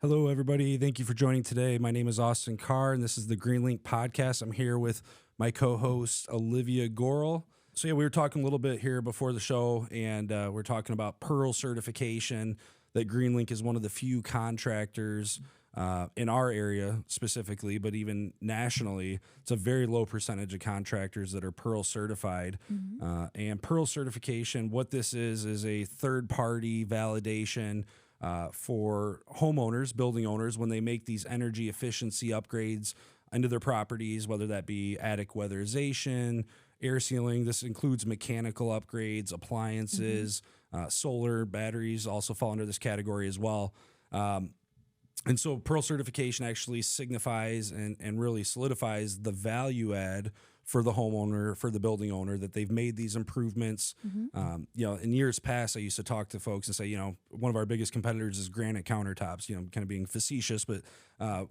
Hello, everybody. Thank you for joining today. My name is Austin Carr, and this is the Greenlink Podcast. I'm here with my co-host, Olivia Gorel. So, we were talking a little bit here before the show, and we're talking about Pearl certification, that Greenlink is one of the few contractors in our area specifically, but even nationally. It's a very low percentage of contractors that are Pearl certified. And Pearl certification, what this is a third-party validation for homeowners, building owners, when they make these energy efficiency upgrades into their properties, whether that be attic weatherization, air sealing. This includes mechanical upgrades, appliances, solar, batteries also fall under this category as well. And so Pearl certification actually signifies and really solidifies the value add for the homeowner, for the building owner, that they've made these improvements. In years past, I used to talk to folks and say, one of our biggest competitors is granite countertops, kind of being facetious. But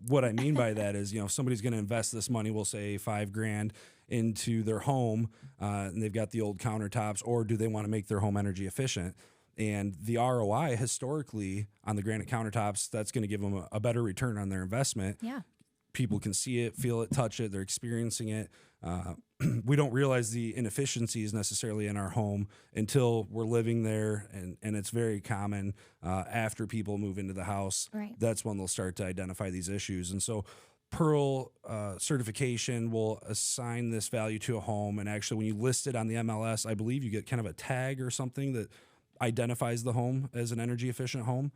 what I mean by that is, if somebody's going to invest this money, we'll say $5,000 into their home, and they've got the old countertops, or do they want to make their home energy efficient? And the ROI historically on the granite countertops, that's going to give them a better return on their investment. Yeah. People can see it, feel it, touch it. They're experiencing it. We don't realize the inefficiencies necessarily in our home until we're living there. And it's very common after people move into the house. Right. That's when they'll start to identify these issues. And so Pearl certification will assign this value to a home. And actually, when you list it on the MLS, I believe you get kind of a tag or something that identifies the home as an energy efficient home.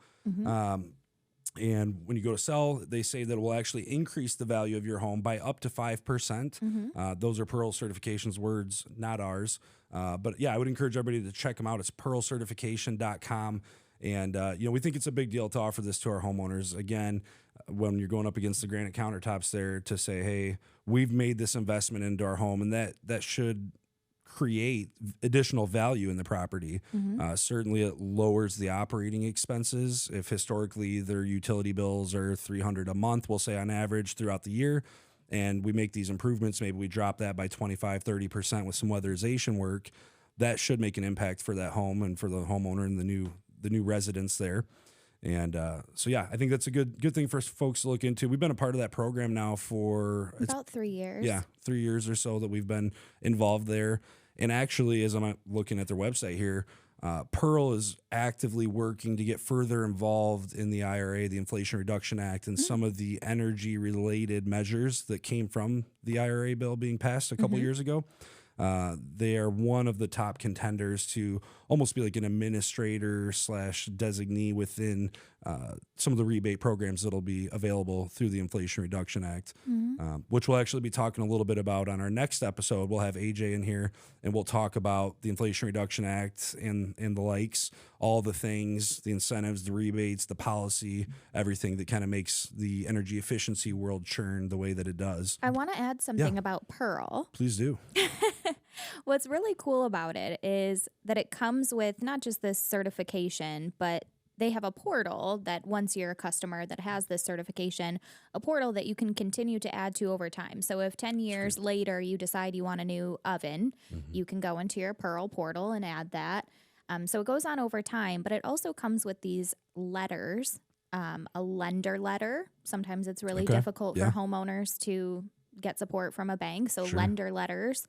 And when you go to sell, they say that it will actually increase the value of your home by up to 5%. Those are Pearl certification's words, not ours. But yeah, I would encourage everybody to check them out. It's pearlcertification.com. And, we think it's a big deal to offer this to our homeowners. Again, when you're going up against the granite countertops there, to say, hey, we've made this investment into our home, and that should create additional value in the property. Certainly it lowers the operating expenses. If historically their utility bills are $300 a month, we'll say on average throughout the year, and we make these improvements, maybe we drop that by 25-30% with some weatherization work, that should make an impact for that home and for the homeowner and the new residents there. And I think that's a good thing for folks to look into. We've been a part of that program now for about 3 years. Yeah, 3 years or so that we've been involved there. And actually, as I'm looking at their website here, Pearl is actively working to get further involved in the IRA, the Inflation Reduction Act, and some of the energy-related measures that came from the IRA bill being passed a couple years ago. They are one of the top contenders to almost be like an administrator / designee within some of the rebate programs that'll be available through the Inflation Reduction Act, which we'll actually be talking a little bit about on our next episode. We'll have AJ in here, and we'll talk about the Inflation Reduction Act and the likes, all the things, the incentives, the rebates, the policy, everything that kind of makes the energy efficiency world churn the way that it does. I want to add something about Pearl. Please do. What's really cool about it is that it comes with not just this certification, but they have a portal that once you're a customer that has this certification, a portal that you can continue to add to over time. So if 10 years later you decide you want a new oven, you can go into your Pearl portal and add that. So it goes on over time, but it also comes with these letters, a lender letter. Sometimes it's really difficult for homeowners to get support from a bank. So lender letters.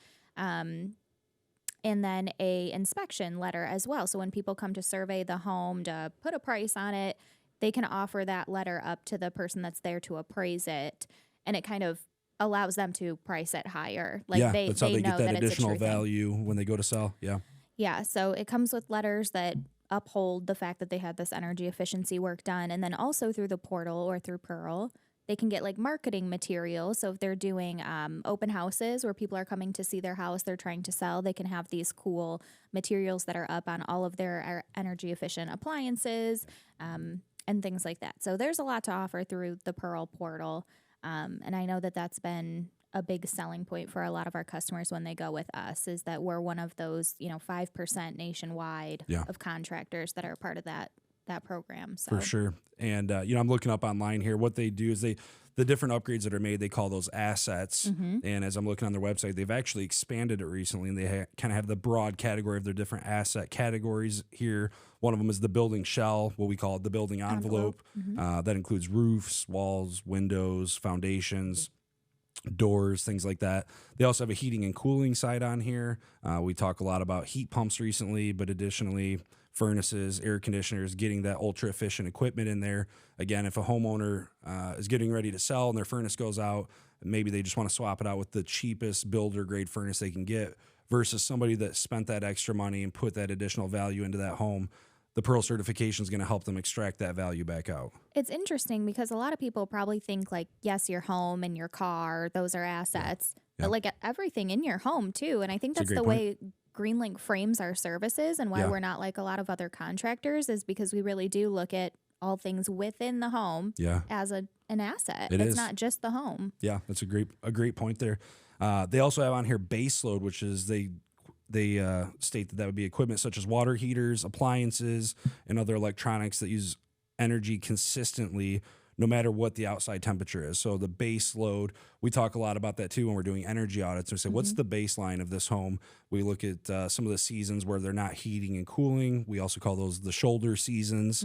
And then a inspection letter as well. So when people come to survey the home to put a price on it, they can offer that letter up to the person that's there to appraise it. And it kind of allows them to price it higher. Like that's how they know get that it's additional a true value when they go to sell. Yeah. Yeah. So it comes with letters that uphold the fact that they had this energy efficiency work done. And then also through the portal or through Pearl, they can get like marketing material. So if they're doing open houses where people are coming to see their house, they're trying to sell, they can have these cool materials that are up on all of their energy efficient appliances and things like that. So there's a lot to offer through the Pearl portal. And I know that that's been a big selling point for a lot of our customers when they go with us, is that we're one of those, 5% nationwide of contractors that are part of that program. So. For sure. And, I'm looking up online here. What they do is they the different upgrades that are made, they call those assets. And as I'm looking on their website, they've actually expanded it recently, and they kind of have the broad category of their different asset categories here. One of them is the building shell, what we call it, the building envelope. That includes roofs, walls, windows, foundations, doors, things like that. They also have a heating and cooling side on here. We talk a lot about heat pumps recently, but additionally, furnaces, air conditioners, getting that ultra efficient equipment in there. Again, if a homeowner is getting ready to sell and their furnace goes out, maybe they just want to swap it out with the cheapest builder grade furnace they can get versus somebody that spent that extra money and put that additional value into that home. The Pearl certification is going to help them extract that value back out. It's interesting because a lot of people probably think like, yes, your home and your car, those are assets, but like everything in your home too. And I think that's the way Greenlink frames our services, and why we're not like a lot of other contractors is because we really do look at all things within the home as an asset. It's not just the home. Yeah, that's a great point there. They also have on here base load, which is they state that would be equipment such as water heaters, appliances, and other electronics that use energy consistently no matter what the outside temperature is. So the base load, we talk a lot about that too when we're doing energy audits. We say, what's the baseline of this home? We look at some of the seasons where they're not heating and cooling. We also call those the shoulder seasons.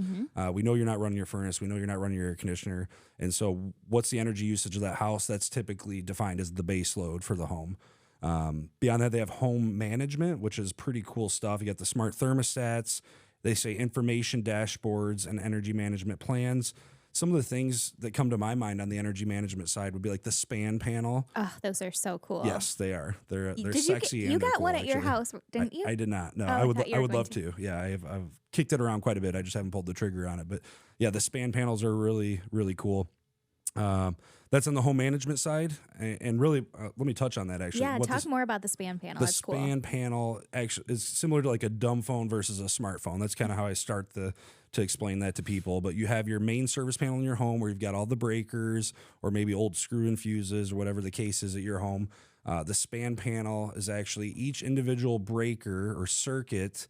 We know you're not running your furnace. We know you're not running your air conditioner. And so what's the energy usage of that house? That's typically defined as the base load for the home. Beyond that, they have home management, which is pretty cool stuff. You got the smart thermostats. They say information dashboards and energy management plans. Some of the things that come to my mind on the energy management side would be like the span panel. Oh, those are so cool. Yes, they are. They're sexy. You got cool, one at your house, didn't you? I did not. No, I would love to. Yeah, I've kicked it around quite a bit. I just haven't pulled the trigger on it. But yeah, the span panels are really, really cool. That's on the home management side, and really, let me touch on that actually. Yeah, talk more about the span panel. The span panel actually is similar to like a dumb phone versus a smartphone. That's kind of how I start to explain that to people. But you have your main service panel in your home where you've got all the breakers or maybe old screw-in fuses or whatever the case is at your home. The span panel is actually each individual breaker or circuit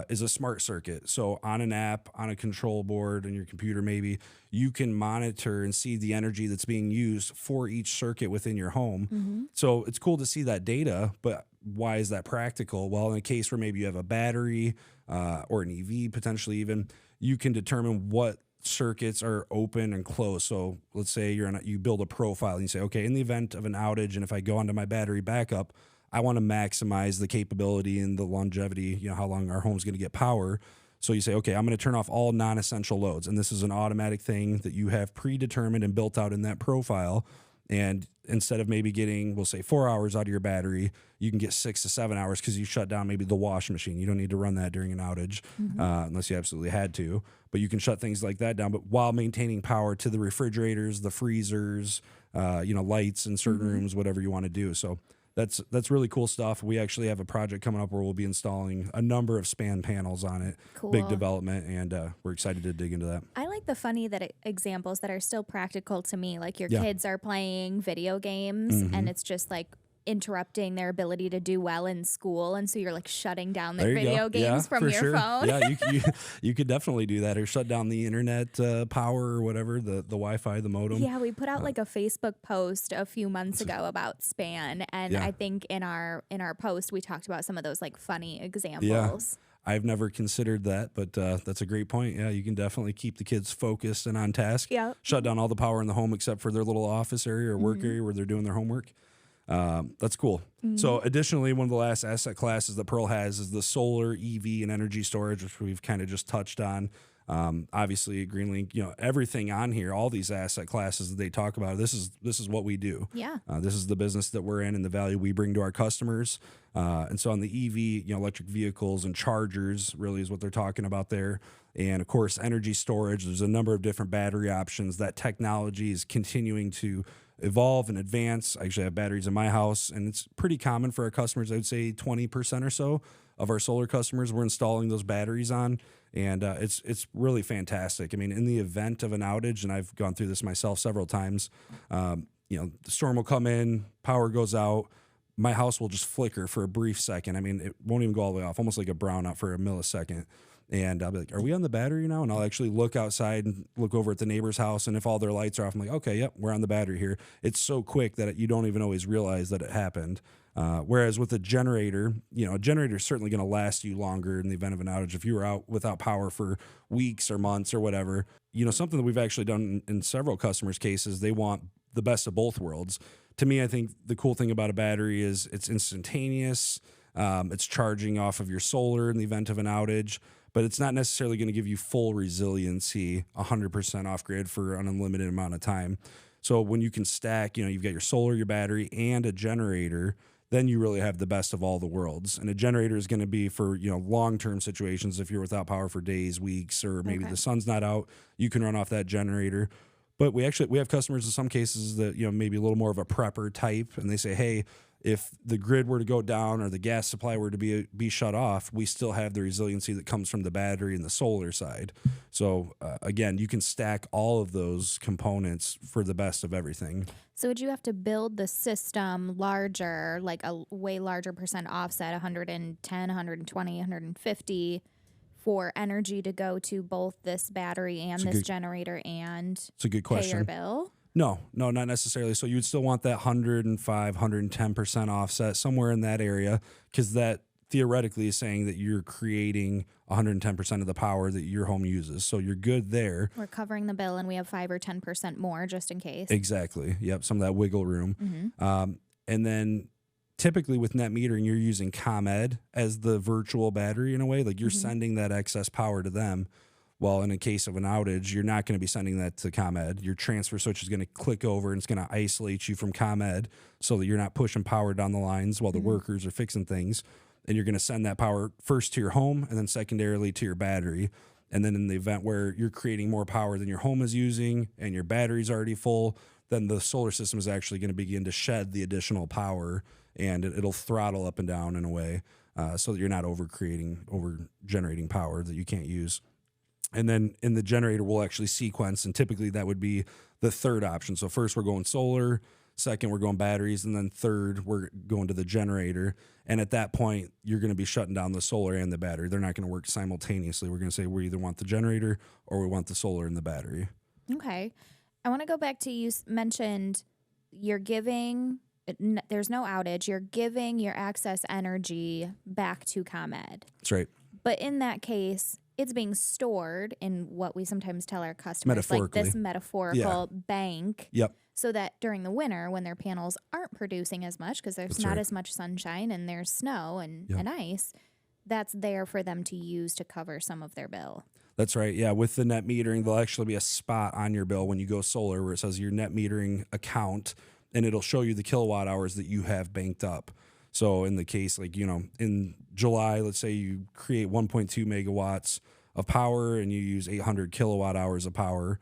is a smart circuit. So on an app, on a control board, on your computer maybe, you can monitor and see the energy that's being used for each circuit within your home. So it's cool to see that data, but why is that practical? Well, in a case where maybe you have a battery or an EV potentially even, you can determine what circuits are open and closed. So let's say you build a profile and you say, okay, in the event of an outage and if I go onto my battery backup, I want to maximize the capability and the longevity, how long our home's going to get power. So you say, okay, I'm going to turn off all non-essential loads. And this is an automatic thing that you have predetermined and built out in that profile. And instead of maybe getting, we'll say 4 hours out of your battery, you can get 6 to 7 hours because you shut down maybe the washing machine. You don't need to run that during an outage unless you absolutely had to. But you can shut things like that down, but while maintaining power to the refrigerators, the freezers, lights in certain rooms, whatever you want to do. So that's really cool stuff. We actually have a project coming up where we'll be installing a number of span panels on it. Cool. Big development, and we're excited to dig into that. I like the funny examples that are still practical to me. Like your kids are playing video games and it's just like interrupting their ability to do well in school, and so you're like shutting down their video games from your phone. Yeah, you could definitely do that, or shut down the internet power or whatever, the Wi-Fi, the modem. Yeah, we put out like a Facebook post a few months ago about span, and I think in our post we talked about some of those like funny examples. Yeah. I've never considered that, but that's a great point. Yeah, you can definitely keep the kids focused and on task. Yeah. Shut down all the power in the home except for their little office area or work area where they're doing their homework. That's cool. So additionally, one of the last asset classes that Pearl has is the solar, EV, and energy storage, which we've kind of just touched on. Obviously at Greenlink, everything on here, all these asset classes that they talk about, this is what we do. Yeah. This is the business that we're in and the value we bring to our customers. And so on the EV, electric vehicles and chargers really is what they're talking about there. And of course, energy storage, there's a number of different battery options. That technology is continuing to evolve and advance. I actually have batteries in my house, and it's pretty common for our customers. I would say 20% or so of our solar customers we're installing those batteries on, and it's really fantastic. I mean, in the event of an outage, and I've gone through this myself several times, the storm will come in, power goes out, my house will just flicker for a brief second. I mean, it won't even go all the way off, almost like a brownout for a millisecond. And I'll be like, are we on the battery now? And I'll actually look outside and look over at the neighbor's house. And if all their lights are off, I'm like, okay, yep, we're on the battery here. It's so quick that you don't even always realize that it happened. Whereas with a generator, a generator is certainly going to last you longer in the event of an outage. If you were out without power for weeks or months or whatever, something that we've actually done in several customers' cases, they want the best of both worlds. To me, I think the cool thing about a battery is it's instantaneous. It's charging off of your solar in the event of an outage, but it's not necessarily going to give you full resiliency 100% off grid for an unlimited amount of time. So when you can stack, you've got your solar, your battery, and a generator, then you really have the best of all the worlds. And a generator is going to be for, long-term situations. If you're without power for days, weeks, or maybe the sun's not out, you can run off that generator. But we have customers in some cases that, maybe a little more of a prepper type, and they say, hey, if the grid were to go down or the gas supply were to be shut off, we still have the resiliency that comes from the battery and the solar side. So again, you can stack all of those components for the best of everything. So would you have to build the system larger, like a way larger percent offset, 110, 120, 150, for energy to go to both this battery and this generator and it's a good question. Pay your bill? No, not necessarily. So you would still want that 105, 110% offset somewhere in that area, because that theoretically is saying that you're creating 110% of the power that your home uses. So you're good there. We're covering the bill and we have 5 or 10% more just in case. Exactly. Yep. Some of that wiggle room. Mm-hmm. And then typically with net metering, you're using ComEd as the virtual battery in a way. Like you're sending that excess power to them. Well, in a case of an outage, you're not going to be sending that to ComEd. Your transfer switch is going to click over and it's going to isolate you from ComEd so that you're not pushing power down the lines while the workers are fixing things. And you're going to send that power first to your home and then secondarily to your battery. And then in the event where you're creating more power than your home is using and your battery's already full, then the solar system is actually going to begin to shed the additional power, and it'll throttle up and down in a way so that you're not over generating power that you can't use. And then in the generator, we'll actually sequence, and typically that would be the third option. So first we're going solar, second we're going batteries, and then third we're going to the generator. And at that point, you're going to be shutting down the solar and the battery. They're not going to work simultaneously. We're going to say we either want the generator or we want the solar and the battery. Okay. I want to go back to you mentioned you're giving, there's no outage, you're giving your excess energy back to ComEd. That's right. But in that case, it's being stored in what we sometimes tell our customers, like this metaphorical bank. Yep. So that during the winter, when their panels aren't producing as much because there's not as much sunshine and there's snow and ice, that's there for them to use to cover some of their bill. That's right. Yeah. With the net metering, there'll actually be a spot on your bill when you go solar where it says your net metering account, and it'll show you the kilowatt hours that you have banked up. So in the case, like, in July, let's say you create 1.2 megawatts of power and you use 800 kilowatt hours of power.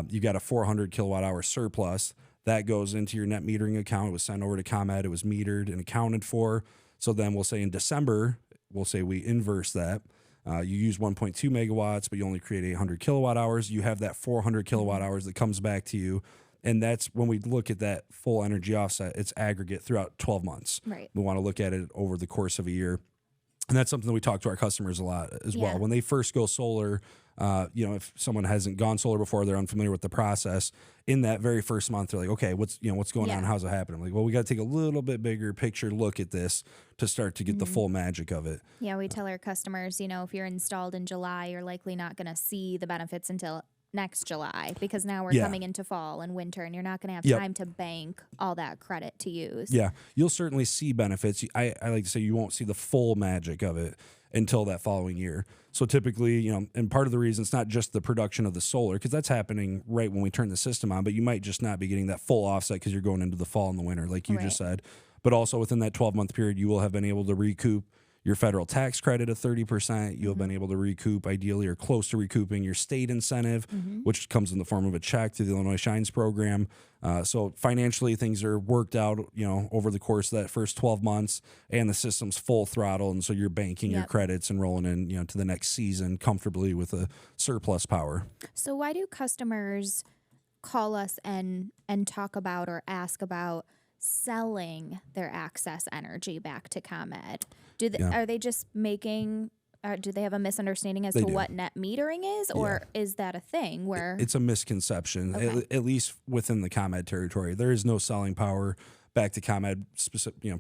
You got a 400 kilowatt hour surplus that goes into your net metering account. It was sent over to ComEd. It was metered and accounted for. So then we'll say in December, we inverse that. You use 1.2 megawatts, but you only create 800 kilowatt hours. You have that 400 kilowatt hours that comes back to you. And that's when we look at that full energy offset, it's aggregate throughout 12 months. Right. We want to look at it over the course of a year. And that's something that we talk to our customers a lot as well. When they first go solar, if someone hasn't gone solar before, they're unfamiliar with the process. In that very first month, they're like, okay, what's going on? How's it happening? I'm like, well, we got to take a little bit bigger picture look at this to start to get the full magic of it. Yeah, we tell our customers, if you're installed in July, you're likely not going to see the benefits until next July, because now we're coming into fall and winter, and you're not going to have time to bank all that credit to use. Yeah, you'll certainly see benefits. I like to say you won't see the full magic of it until that following year. So typically, and part of the reason it's not just the production of the solar, because that's happening right when we turn the system on, but you might just not be getting that full offset because you're going into the fall and the winter, like you just said. But also within that 12-month period, you will have been able to recoup your federal tax credit of 30%. You'll have been able to recoup, ideally, or close to recouping your state incentive, which comes in the form of a check through the Illinois Shines program. So financially, things are worked out, over the course of that first 12 months, and the system's full throttle. And so you're banking your credits and rolling in, to the next season comfortably with a surplus power. So why do customers call us and talk about or ask about selling their excess energy back to ComEd? Are they just making do they have a misunderstanding as They to do. what net metering is, or is that a thing where It's a misconception, Okay. at least within the ComEd territory. There is no selling power back to ComEd,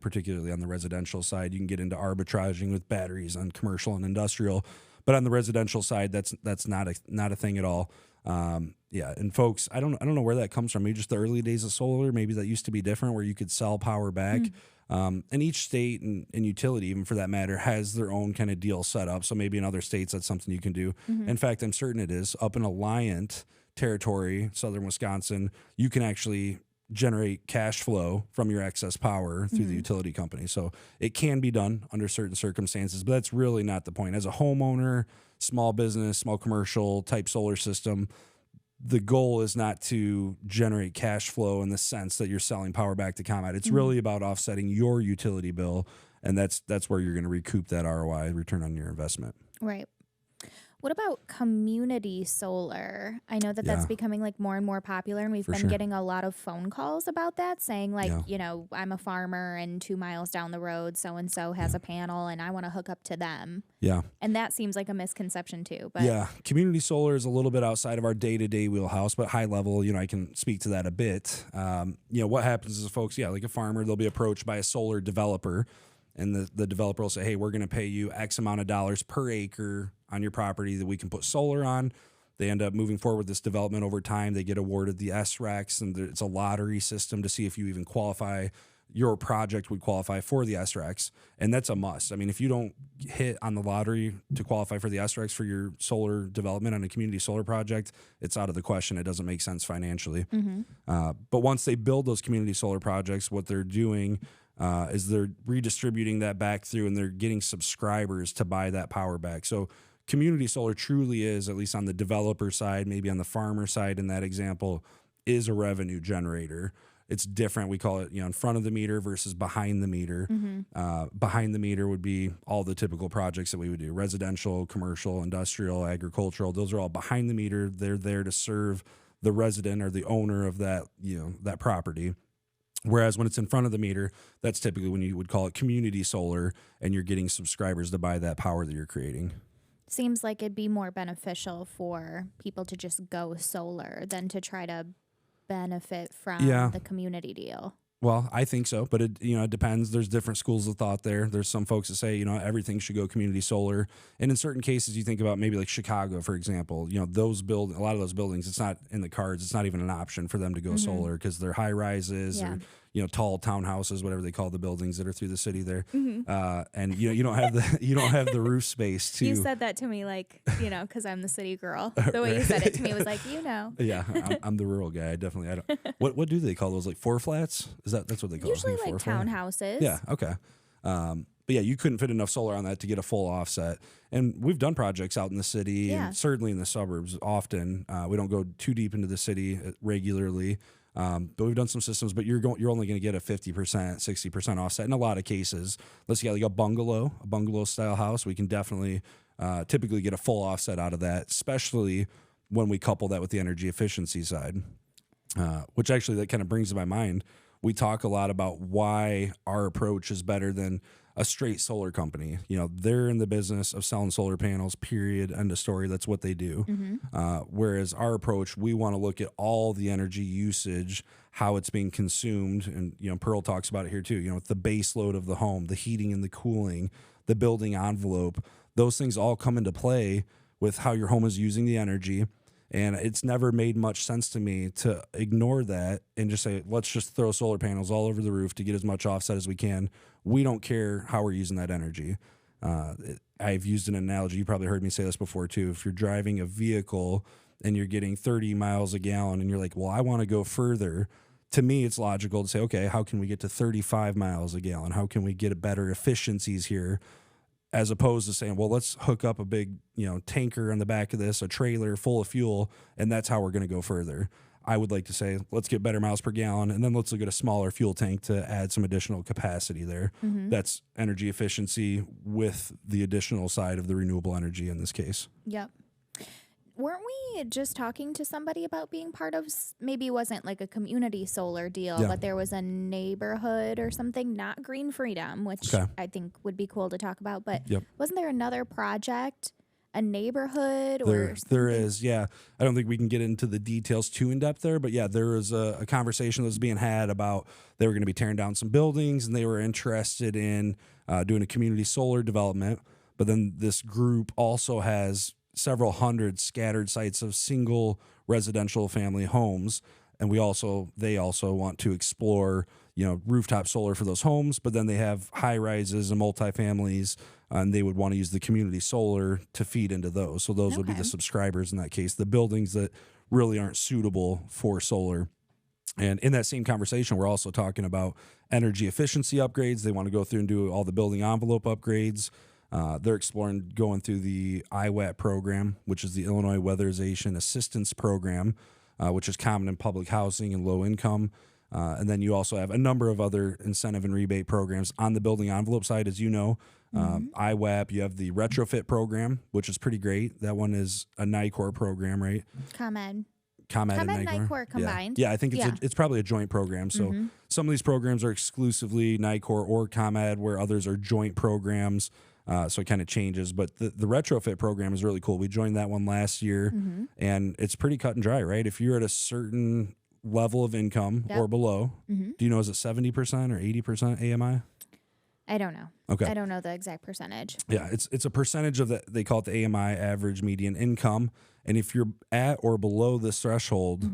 particularly on the residential side. You can get into arbitraging with batteries on commercial and industrial, but on the residential side, that's not a thing at all. And folks, I don't know where that comes from. Maybe just the early days of solar. Maybe that used to be different, where you could sell power back. And each state and utility, even for that matter, has their own kind of deal set up. So maybe in other states, that's something you can do. In fact, I'm certain it is. Up in Alliant territory, southern Wisconsin, you can actually generate cash flow from your excess power through the utility company. So it can be done under certain circumstances, but that's really not the point. As a homeowner, small business, small commercial type solar system, the goal is not to generate cash flow in the sense that you're selling power back to ComEd. It's really about offsetting your utility bill, and that's where you're going to recoup that ROI, return on your investment. Right. What about community solar? I know that that's becoming like more and more popular, and we've been getting a lot of phone calls about that saying like, I'm a farmer and 2 miles down the road, so-and-so has a panel and I want to hook up to them. Yeah. And that seems like a misconception too. But community solar is a little bit outside of our day-to-day wheelhouse, but high level, I can speak to that a bit. What happens is folks, like a farmer, they'll be approached by a solar developer, and the developer will say, hey, we're going to pay you X amount of dollars per acre on your property that we can put solar on. They end up moving forward with this development over time. They get awarded the SRECs, and it's a lottery system to see if you even qualify. Your project would qualify for the SRECs, and that's a must. I mean, if you don't hit on the lottery to qualify for the SRECs for your solar development on a community solar project, it's out of the question. It doesn't make sense financially. But once they build those community solar projects, what they're doing is they're redistributing that back through, and they're getting subscribers to buy that power back. So community solar truly is, at least on the developer side, maybe on the farmer side in that example, is a revenue generator. It's different. We call it, in front of the meter versus behind the meter. Behind the meter would be all the typical projects that we would do: residential, commercial, industrial, agricultural. Those are all behind the meter. They're there to serve the resident or the owner of that, that property. Whereas when it's in front of the meter, that's typically when you would call it community solar, and you're getting subscribers to buy that power that you're creating. Seems like it'd be more beneficial for people to just go solar than to try to benefit from the community deal. Well, I think so, but it depends. There's different schools of thought there. There's some folks that say, everything should go community solar. And in certain cases, you think about maybe like Chicago, for example, a lot of those buildings, it's not in the cards. It's not even an option for them to go solar because they're high rises or, tall townhouses, whatever they call the buildings that are through the city there. And you don't have the roof space to. You said that to me like, because I'm the city girl. The way you said it to me was like, Yeah, I'm the rural guy. I don't. What do they call those? Like four flats? That's what they call usually it? Usually like townhouses. Yeah. Okay. But you couldn't fit enough solar on that to get a full offset. And we've done projects out in the city and certainly in the suburbs often. We don't go too deep into the city regularly. But we've done some systems, but you're only going to get a 50%, 60% offset in a lot of cases. Let's get like a bungalow style house. We can definitely typically get a full offset out of that, especially when we couple that with the energy efficiency side, which actually that kind of brings to my mind. We talk a lot about why our approach is better than a straight solar company. They're in the business of selling solar panels, period, end of story. That's what they do. Whereas our approach, we want to look at all the energy usage, how it's being consumed. And, Pearl talks about it here too, the base load of the home, the heating and the cooling, the building envelope, those things all come into play with how your home is using the energy. And it's never made much sense to me to ignore that and just say, let's just throw solar panels all over the roof to get as much offset as we can. We don't care how we're using that energy. I've used an analogy. You probably heard me say this before too. If you're driving a vehicle and you're getting 30 miles a gallon and you're like, well, I want to go further. To me, it's logical to say, okay, how can we get to 35 miles a gallon? How can we get better efficiencies here? As opposed to saying, well, let's hook up a big, tanker on the back of this, a trailer full of fuel, and that's how we're going to go further. I would like to say, let's get better miles per gallon, and then let's look at a smaller fuel tank to add some additional capacity there. That's energy efficiency with the additional side of the renewable energy in this case. Yep. weren't we just talking to somebody about being part of, maybe it wasn't like a community solar deal, Yeah. but there was a neighborhood or something, not Green Freedom, which Okay. I think would be cool to talk about. But Yep. wasn't there another project, a neighborhood or There something? is, yeah. I don't think we can get into the details too in depth there, but yeah, there was a conversation that was being had about they were going to be tearing down some buildings and they were interested in doing a community solar development. But then this group also has several hundred scattered sites of single residential family homes, and they also want to explore, rooftop solar for those homes. But then they have high rises and multifamilies, and they would want to use the community solar to feed into those. So those would be Okay. the subscribers in that case, the buildings that really aren't suitable for solar. And in that same conversation, we're also talking about energy efficiency upgrades. They want to go through and do all the building envelope upgrades. They're exploring going through the IWAT program, which is the Illinois Weatherization Assistance Program, which is common in public housing and low income. And then you also have a number of other incentive and rebate programs on the building envelope side, as you know. IWAP, you have the retrofit program, which is pretty great. That one is a NICOR program, right? ComEd. ComEd and ComEd, NICOR. NICOR combined. Yeah, I think Yeah. it's probably a joint program. So some of these programs are exclusively NICOR or ComEd, where others are joint programs. So it kind of changes. But the retrofit program is really cool. We joined that one last year, and it's pretty cut and dry, right? If you're at a certain level of income Yep. or below, do you know, is it 70% or 80% AMI? I don't know. Okay. I don't know the exact percentage. Yeah, it's a percentage of the, they call it the AMI, average median income. And if you're at or below this threshold,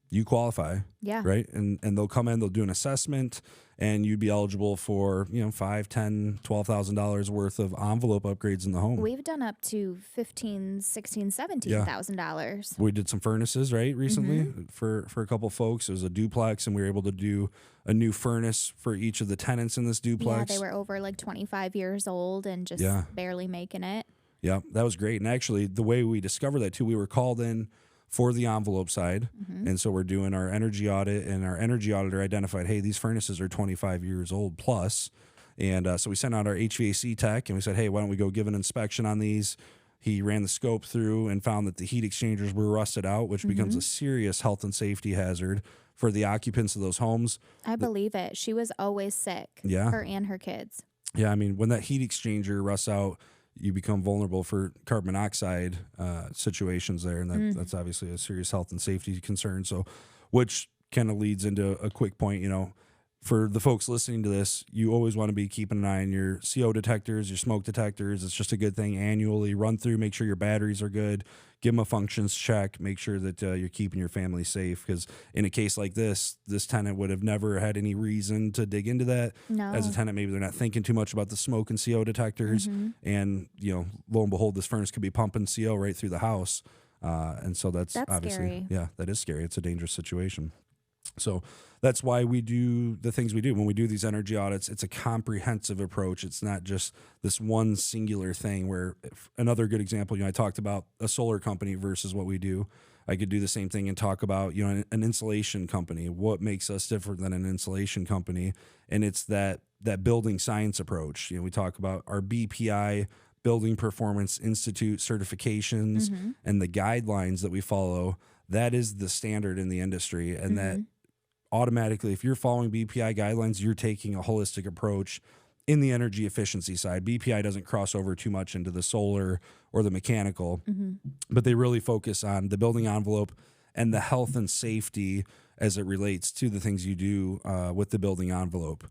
you qualify. Yeah. Right. And they'll come in, they'll do an assessment, and you'd be eligible for, $5,000, $10,000, $12,000 worth of envelope upgrades in the home. We've done up to $15,000, $16,000, $17,000. We did some furnaces, right, recently for a couple folks. It was a duplex, and we were able to do a new furnace for each of the tenants in this duplex. Yeah, they were over like 25 years old and just barely making it. Yeah, that was great. And actually, the way we discovered that too, we were called in for the envelope side. And so we're doing our energy audit, and our energy auditor identified, hey, these furnaces are 25 years old plus. And so we sent out our HVAC tech, and we said, hey, why don't we go give an inspection on these? He ran the scope through and found that the heat exchangers were rusted out, which becomes a serious health and safety hazard for the occupants of those homes. I believe it. She was always sick. Yeah. Her and her kids. Yeah, I mean, when that heat exchanger rusts out, you become vulnerable for carbon monoxide situations there, and that's obviously a serious health and safety concern. So, which kind of leads into a quick point, for the folks listening to this, you always want to be keeping an eye on your CO detectors, your smoke detectors. It's just a good thing annually. Run through, make sure your batteries are good, give them a functions check, make sure that you're keeping your family safe. Because in a case like this tenant would have never had any reason to dig into that. No. As a tenant, maybe they're not thinking too much about the smoke and CO detectors. And, lo and behold, this furnace could be pumping CO right through the house. And so that's obviously, scary. that is scary. It's a dangerous situation. So that's why we do the things we do. When we do these energy audits, it's a comprehensive approach. It's not just this one singular thing where another good example, I talked about a solar company versus what we do. I could do the same thing and talk about, an insulation company. What makes us different than an insulation company? And it's that building science approach. We talk about our BPI, Building Performance Institute certifications, and the guidelines that we follow. That is the standard in the industry. And that automatically, if you're following BPI guidelines, you're taking a holistic approach in the energy efficiency side. BPI doesn't cross over too much into the solar or the mechanical, but they really focus on the building envelope and the health and safety as it relates to the things you do with the building envelope.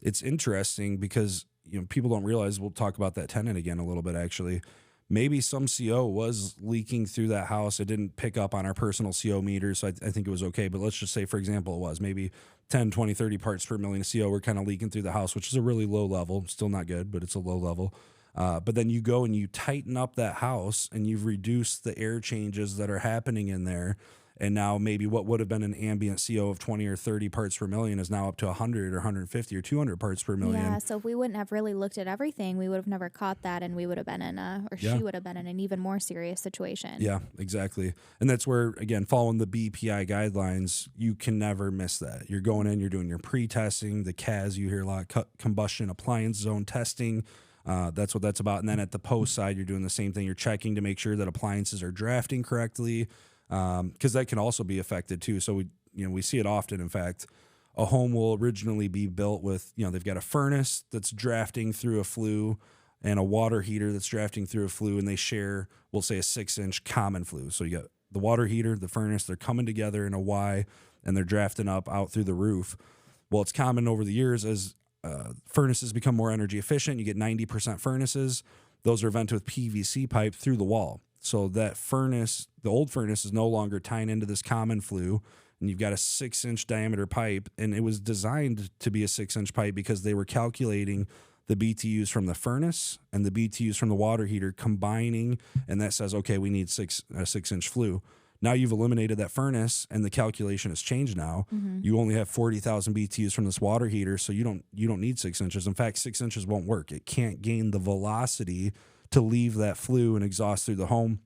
It's interesting because people don't realize, we'll talk about that tenant again a little bit actually. Maybe some CO was leaking through that house. It didn't pick up on our personal CO meters, so I think it was okay. But let's just say, for example, it was maybe 10, 20, 30 parts per million of CO were kind of leaking through the house, which is a really low level. Still not good, but it's a low level. But then you go and you tighten up that house, and you've reduced the air changes that are happening in there. And now maybe what would have been an ambient CO of 20 or 30 parts per million is now up to 100 or 150 or 200 parts per million. Yeah, so if we wouldn't have really looked at everything, we would have never caught that, and we would have been she would have been in an even more serious situation. Yeah, exactly. And that's where, again, following the BPI guidelines, you can never miss that. You're going in, you're doing your pre-testing, the CAS, you hear a lot, combustion appliance zone testing. That's what that's about. And then at the post side, you're doing the same thing. You're checking to make sure that appliances are drafting correctly, because that can also be affected too. So we see it often. In fact, a home will originally be built with, they've got a furnace that's drafting through a flue and a water heater that's drafting through a flue, and they share, we'll say, a 6-inch common flue. So you got the water heater, the furnace, they're coming together in a Y, and they're drafting up out through the roof. Well, it's common over the years as furnaces become more energy efficient. You get 90% furnaces. Those are vented with PVC pipe through the wall. So that furnace, the old furnace, is no longer tying into this common flue, and you've got a 6-inch diameter pipe, and it was designed to be a 6-inch pipe because they were calculating the BTUs from the furnace and the BTUs from the water heater combining, and that says, okay, we need a 6-inch flue. Now you've eliminated that furnace, and the calculation has changed now. Mm-hmm. You only have 40,000 BTUs from this water heater, so you don't need 6 inches. In fact, 6 inches won't work. It can't gain the velocity to leave that flue and exhaust through the home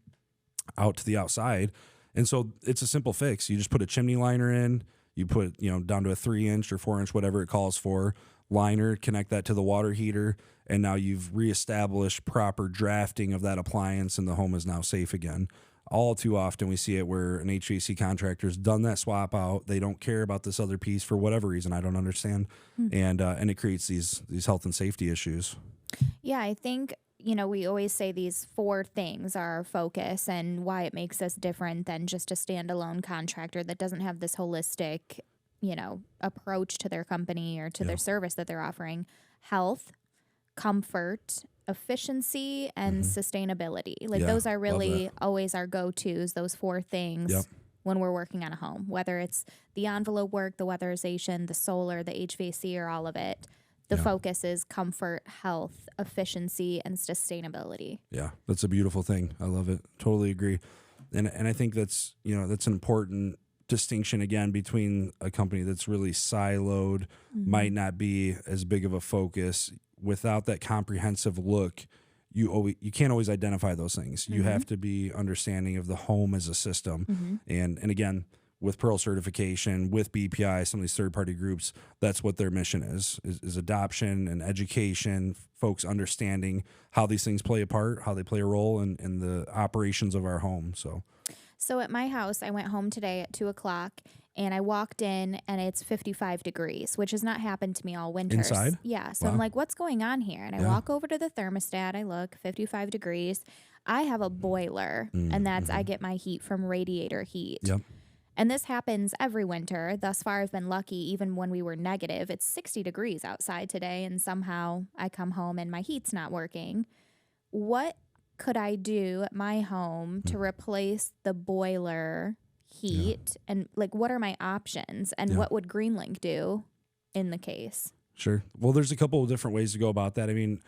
out to the outside. And so it's a simple fix. You just put a chimney liner in, you put, down to a 3-inch or 4-inch, whatever it calls for, liner, connect that to the water heater, and now you've reestablished proper drafting of that appliance, and the home is now safe again. All too often we see it where an HVAC contractor's done that swap out. They don't care about this other piece for whatever reason I don't understand, and it creates these health and safety issues. Yeah, I think, we always say these 4 things are our focus and why it makes us different than just a standalone contractor that doesn't have this holistic, approach to their company or to their service that they're offering. Health, comfort, efficiency, and sustainability. Those are really always our go-tos, those 4 things when we're working on a home, whether it's the envelope work, the weatherization, the solar, the HVAC, or all of it. The focus is comfort, health, efficiency, and sustainability. Yeah, that's a beautiful thing. I love it. Totally agree. And I think that's an important distinction again between a company that's really siloed, might not be as big of a focus. Without that comprehensive look, you can't always identify those things. You have to be understanding of the home as a system. And again, with Pearl certification, with BPI, some of these third-party groups, that's what their mission is adoption and education, folks understanding how these things play a part, how they play a role in the operations of our home. So at my house, I went home today at 2:00, and I walked in, and it's 55 degrees, which has not happened to me all winter. Inside? Yeah. So I'm like, what's going on here? And I walk over to the thermostat. I look, 55 degrees. I have a boiler, and that's I get my heat from radiator heat. Yep. And this happens every winter. Thus far, I've been lucky. Even when we were negative, it's 60 degrees outside today, and somehow I come home and my heat's not working. What could I do at my home to replace the boiler heat? And what are my options? And what would Greenlink do in the case? Sure. Well, there's a couple of different ways to go about that. I mean,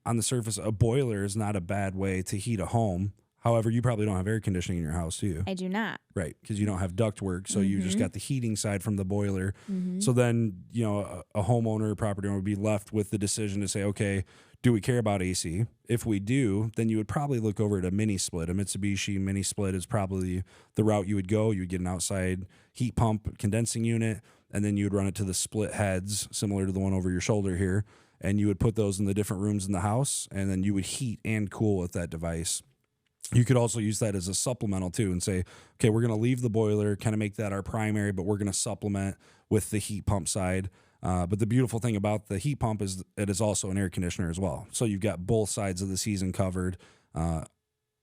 on the surface, a boiler is not a bad way to heat a home. However, you probably don't have air conditioning in your house, do you? I do not. Right, because you don't have ductwork, so you just got the heating side from the boiler. So then, a homeowner or property owner would be left with the decision to say, okay, do we care about AC? If we do, then you would probably look over at a mini split. A Mitsubishi mini split is probably the route you would go. You would get an outside heat pump condensing unit, and then you would run it to the split heads, similar to the one over your shoulder here, and you would put those in the different rooms in the house, and then you would heat and cool with that device. You could also use that as a supplemental too and say, okay, we're going to leave the boiler, kind of make that our primary, but we're going to supplement with the heat pump side. But the beautiful thing about the heat pump is it is also an air conditioner as well. So you've got both sides of the season covered.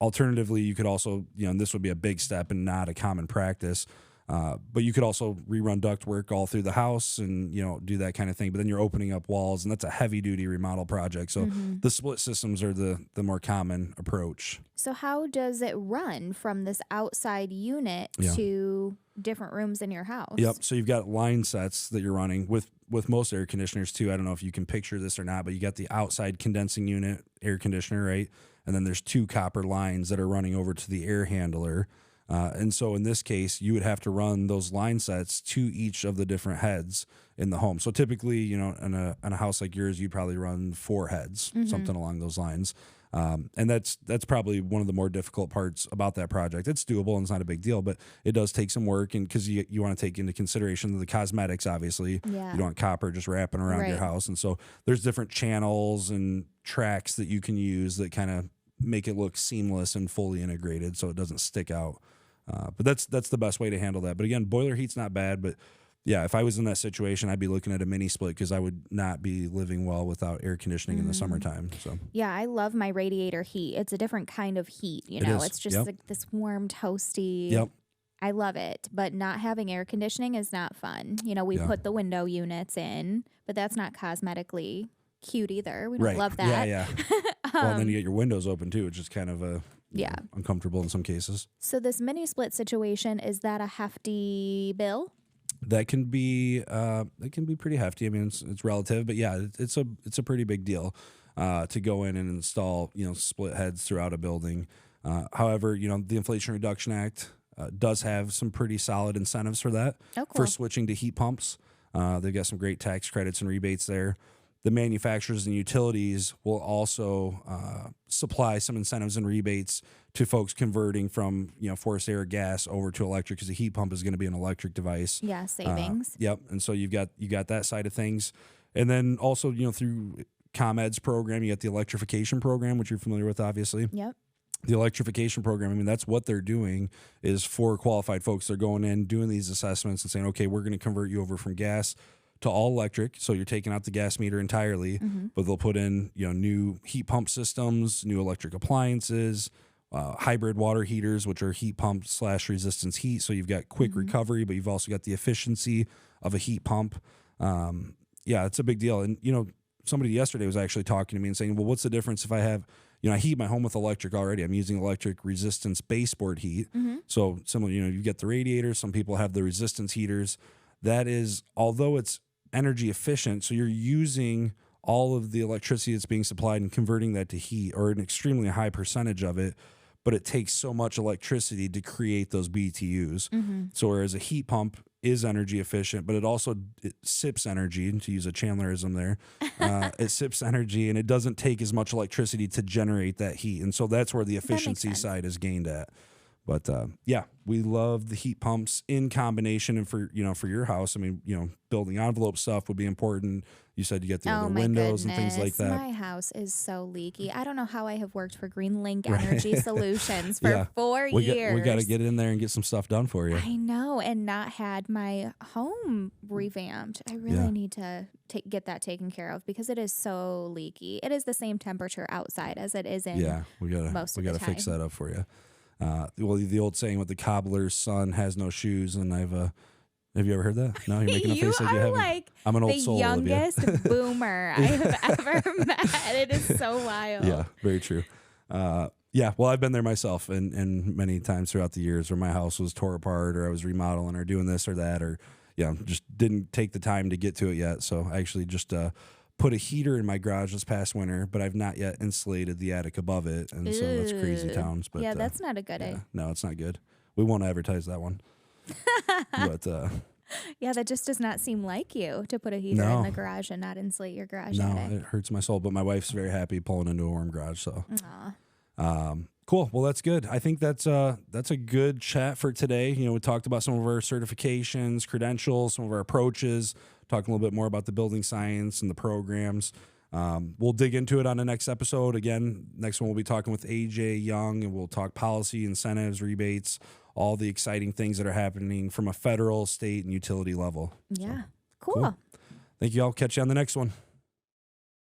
Alternatively, you could also, and this would be a big step and not a common practice, but you could also rerun ductwork all through the house and, do that kind of thing. But then you're opening up walls, and that's a heavy-duty remodel project. So the split systems are the more common approach. So how does it run from this outside unit to different rooms in your house? Yep. So you've got line sets that you're running with most air conditioners too. I don't know if you can picture this or not, but you got the outside condensing unit air conditioner, right? And then there's 2 copper lines that are running over to the air handler. And so in this case, you would have to run those line sets to each of the different heads in the home. So typically, in a house like yours, you'd probably run 4 heads, something along those lines. And that's probably one of the more difficult parts about that project. It's doable and it's not a big deal, but it does take some work, and because you want to take into consideration the cosmetics, obviously. Yeah. You don't want copper just wrapping around your house. And so there's different channels and tracks that you can use that kind of make it look seamless and fully integrated so it doesn't stick out. But that's the best way to handle that. But again, boiler heat's not bad, but yeah, if I was in that situation, I'd be looking at a mini split because I would not be living well without air conditioning in the summertime. So yeah, I love my radiator heat. It's a different kind of heat, It's just like this warm, toasty. Yep. I love it, but not having air conditioning is not fun. We put the window units in, but that's not cosmetically cute either. We don't love that. Yeah. Well, and then you get your windows open too, which is kind of uncomfortable in some cases. So this mini split situation, is that a hefty bill? That can be pretty hefty. I mean, it's relative, but yeah, it's a pretty big deal to go in and install split heads throughout a building. However, the Inflation Reduction Act does have some pretty solid incentives for that. Oh, cool. For switching to heat pumps. They've got some great tax credits and rebates there. The manufacturers and utilities will also supply some incentives and rebates to folks converting from forced air gas over to electric, because a heat pump is going to be an electric device. Yeah, savings. Yep, and so you got that side of things, and then also through ComEd's program, you got the electrification program, which you're familiar with, obviously. Yep. The electrification program, I mean, that's what they're doing is for qualified folks. They're going in, doing these assessments and saying, okay, we're going to convert you over from gas to all electric. So you're taking out the gas meter entirely, but they'll put in, new heat pump systems, new electric appliances, hybrid water heaters, which are heat pump / resistance heat. So you've got quick recovery, but you've also got the efficiency of a heat pump. Yeah, it's a big deal. And, somebody yesterday was actually talking to me and saying, well, what's the difference if I have, I heat my home with electric already. I'm using electric resistance baseboard heat. So similar, you get the radiators. Some people have the resistance heaters. That is, although it's energy efficient, so you're using all of the electricity that's being supplied and converting that to heat, or an extremely high percentage of it, but it takes so much electricity to create those BTUs. So whereas a heat pump is energy efficient, but it sips energy, to use a Chandlerism there. It sips energy, and it doesn't take as much electricity to generate that heat. And so that's where the efficiency side is gained at. But yeah, we love the heat pumps in combination, and for your house, I mean, building envelope stuff would be important. You said you get the windows and things like that. My house is so leaky. I don't know how I have worked for Greenlink Energy Solutions for 4 years. We got to get in there and get some stuff done for you. I know, and not had my home revamped. I really need to get that taken care of because it is so leaky. It is the same temperature outside as it is in we gotta fix that up for you. Well, the old saying with the cobbler's son has no shoes, and have you ever heard that? No, you're making a face like you haven't. Like I'm an old soul. The youngest boomer I have ever met. It is so wild. Yeah, very true. Yeah, well, I've been there myself, and many times throughout the years where my house was tore apart, or I was remodeling, or doing this or that, or just didn't take the time to get to it yet. So I actually just put a heater in my garage this past winter, but I've not yet insulated the attic above it, and so that's crazy towns. But yeah, that's not a good idea. No, it's not good. We won't advertise that one. But yeah, that just does not seem like you to put a heater in the garage and not insulate your garage attic. No, it hurts my soul. But my wife's very happy pulling into a warm garage. So, cool. Well, that's good. I think that's a good chat for today. We talked about some of our certifications, credentials, some of our approaches. Talking a little bit more about the building science and the programs. We'll dig into it on the next episode. Again, next one we'll be talking with AJ Young, and we'll talk policy, incentives, rebates, all the exciting things that are happening from a federal, state, and utility level. Yeah. So, cool. Thank you all. Catch you on the next one.